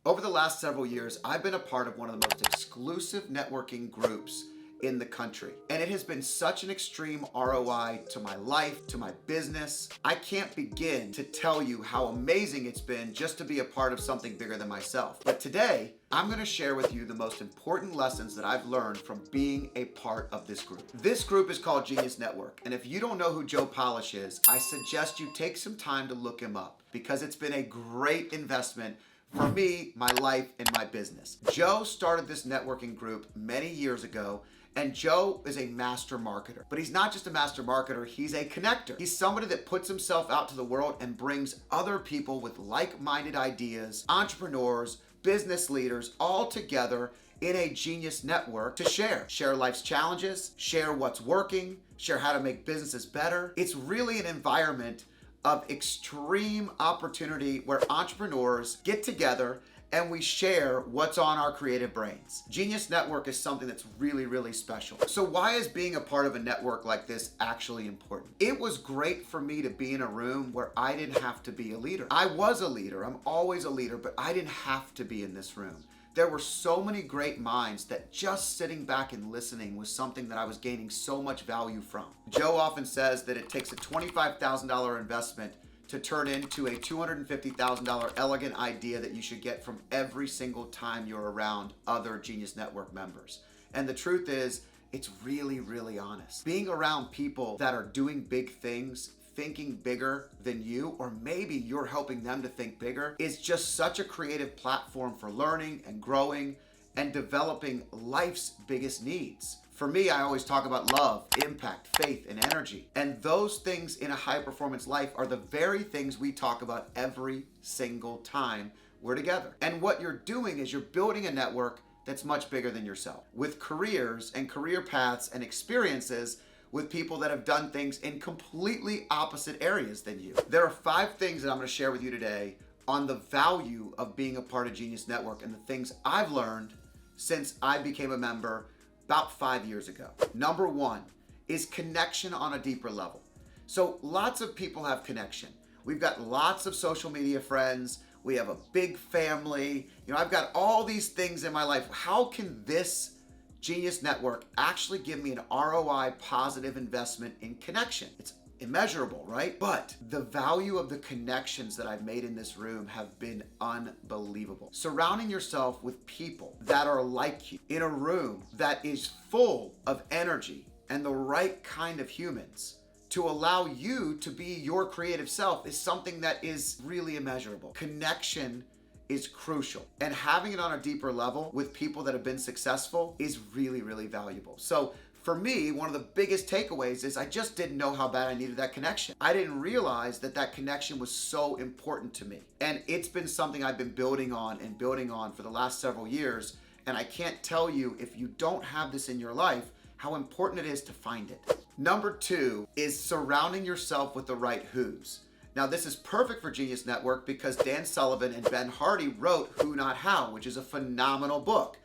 Over the last several years, I've been a part of one of the most exclusive networking groups in the country. And it has been such an extreme ROI to my life, to my business. I can't begin to tell you how amazing it's been just to be a part of something bigger than myself. But today, I'm gonna share with you the most important lessons that I've learned from being a part of this group. This group is called Genius Network. And if you don't know who Joe Polish is, I suggest you take some time to look him up because it's been a great investment for me, my life, and my business. Joe started this networking group many years ago, and Joe is a master marketer. But he's not just a master marketer, he's a connector. He's somebody that puts himself out to the world and brings other people with like-minded ideas, entrepreneurs, business leaders, all together in a genius network to share. Share life's challenges, share what's working, share how to make businesses better. It's really an environment of extreme opportunity where entrepreneurs get together and we share what's on our creative brains. Genius Network is something that's really, really special. So why is being a part of a network like this actually important? It was great for me to be in a room where I didn't have to be a leader. I was a leader, I'm always a leader, but I didn't have to be in this room. There were so many great minds that just sitting back and listening was something that I was gaining so much value from. Joe often says that it takes a $25,000 investment to turn into a $250,000 elegant idea that you should get from every single time you're around other Genius Network members. And the truth is, it's really, really honest. Being around people that are doing big things, thinking bigger than you, or maybe you're helping them to think bigger, is just such a creative platform for learning and growing and developing life's biggest needs. For me, I always talk about love, impact, faith, and energy. And those things in a high-performance life are the very things we talk about every single time we're together. And what you're doing is you're building a network that's much bigger than yourself, with careers and career paths and experiences with people that have done things in completely opposite areas than you. There are 5 things that I'm gonna share with you today on the value of being a part of Genius Network and the things I've learned since I became a member about 5 years ago. Number 1 is connection on a deeper level. So lots of people have connection. We've got lots of social media friends. We have a big family. You know, I've got all these things in my life. How can this Genius Network actually give me an ROI positive investment in connection? It's immeasurable, right? But the value of the connections that I've made in this room have been unbelievable. Surrounding yourself with people that are like you in a room that is full of energy and the right kind of humans to allow you to be your creative self is something that is really immeasurable. Connection is crucial. And having it on a deeper level with people that have been successful is really, really valuable. So for me, one of the biggest takeaways is I just didn't know how bad I needed that connection. I didn't realize that that connection was so important to me. And it's been something I've been building on for the last several years. And I can't tell you, if you don't have this in your life, how important it is to find it. Number 2 is surrounding yourself with the right who's. Now, this is perfect for Genius Network because Dan Sullivan and Ben Hardy wrote Who Not How, which is a phenomenal book.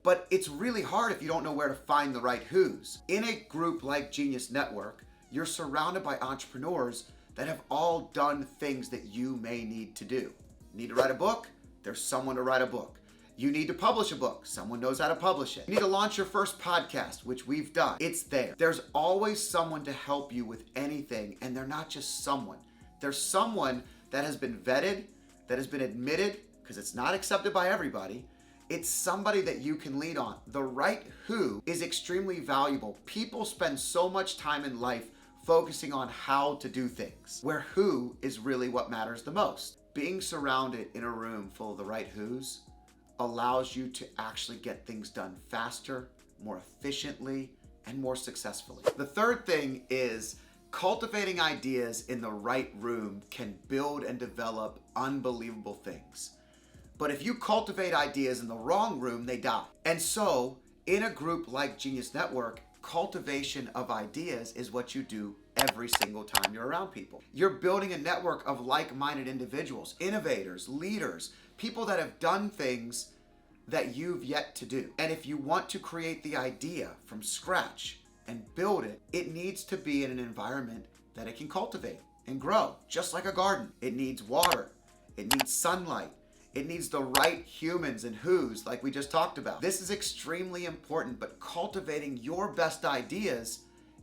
But it's really hard if you don't know where to find the right who's. In a group like Genius Network, you're surrounded by entrepreneurs that have all done things that you may need to do. You need to write a book? There's someone to write a book. You need to publish a book. Someone knows how to publish it. You need to launch your first podcast, which we've done. It's there. There's always someone to help you with anything, and they're not just someone. There's someone that has been vetted, that has been admitted, because it's not accepted by everybody. It's somebody that you can lean on. The right who is extremely valuable. People spend so much time in life focusing on how to do things, where who is really what matters the most. Being surrounded in a room full of the right who's allows you to actually get things done faster, more efficiently, and more successfully. The third thing is cultivating ideas in the right room can build and develop unbelievable things. But if you cultivate ideas in the wrong room, they die. And so, in a group like Genius Network, cultivation of ideas is what you do every single time you're around people. You're building a network of like-minded individuals, innovators, leaders, people that have done things that you've yet to do. And if you want to create the idea from scratch and build it, it needs to be in an environment that it can cultivate and grow, just like a garden. It needs water, it needs sunlight, It needs the right humans and who's, like we just talked about. This is extremely important, but cultivating your best ideas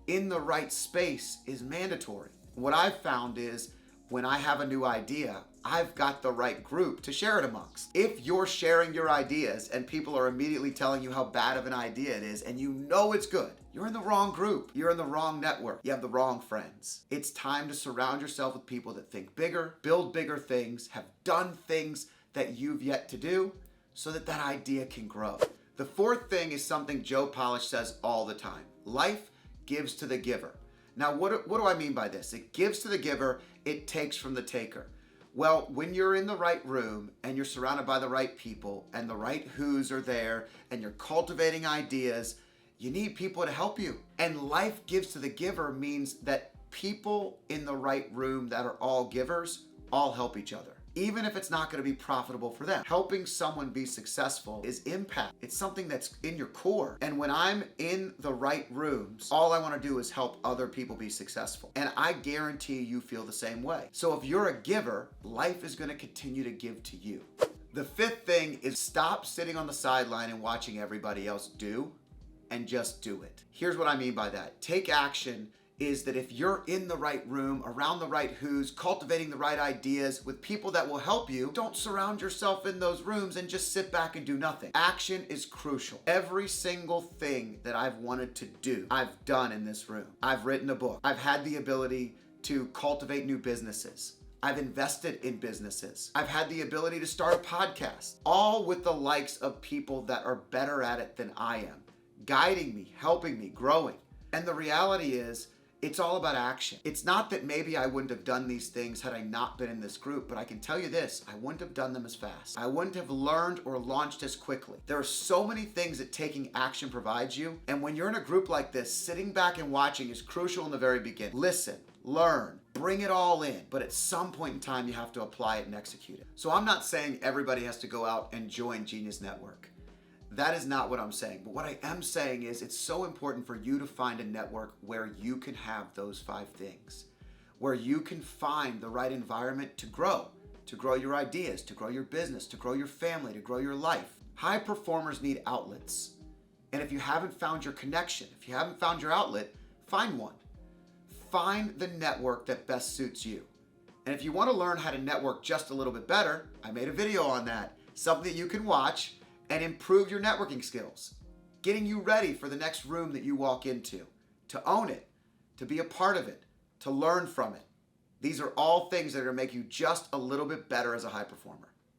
in the right space is mandatory. What I've found is when I have a new idea, I've got the right group to share it amongst. If you're sharing your ideas and people are immediately telling you how bad of an idea it is and you know it's good, you're in the wrong group. You're in the wrong network. You have the wrong friends. It's time to surround yourself with people that think bigger, build bigger things, have done things that you've yet to do so that that idea can grow. The fourth thing is something Joe Polish says all the time. Life gives to the giver. Now, what do I mean by this? It gives to the giver, it takes from the taker. Well, when you're in the right room and you're surrounded by the right people and the right who's are there and you're cultivating ideas, you need people to help you. And life gives to the giver means that people in the right room that are all givers all help each other. Even if it's not going to be profitable for them. Helping someone be successful is impact. It's something that's in your core. And when I'm in the right rooms, all I want to do is help other people be successful. And I guarantee you feel the same way. So if you're a giver, life is going to continue to give to you. The fifth thing is stop sitting on the sideline and watching everybody else do and just do it. Here's what I mean by that. Take action is that if you're in the right room, around the right who's, cultivating the right ideas with people that will help you, don't surround yourself in those rooms and just sit back and do nothing. Action is crucial. Every single thing that I've wanted to do, I've done in this room. I've written a book. I've had the ability to cultivate new businesses. I've invested in businesses. I've had the ability to start a podcast, all with the likes of people that are better at it than I am, guiding me, helping me, growing. And the reality is, it's all about action. It's not that maybe I wouldn't have done these things had I not been in this group, but I can tell you this, I wouldn't have done them as fast. I wouldn't have learned or launched as quickly. There are so many things that taking action provides you, and when you're in a group like this, sitting back and watching is crucial in the very beginning. Listen, learn, bring it all in, but at some point in time, you have to apply it and execute it. So I'm not saying everybody has to go out and join Genius Network. That is not what I'm saying. But what I am saying is it's so important for you to find a network where you can have those 5 things, where you can find the right environment to grow your ideas, to grow your business, to grow your family, to grow your life. High performers need outlets. And if you haven't found your connection, if you haven't found your outlet, find one. Find the network that best suits you. And if you want to learn how to network just a little bit better, I made a video on that, something that you can watch and improve your networking skills, getting you ready for the next room that you walk into, to own it, to be a part of it, to learn from it. These are all things that are going to make you just a little bit better as a high performer.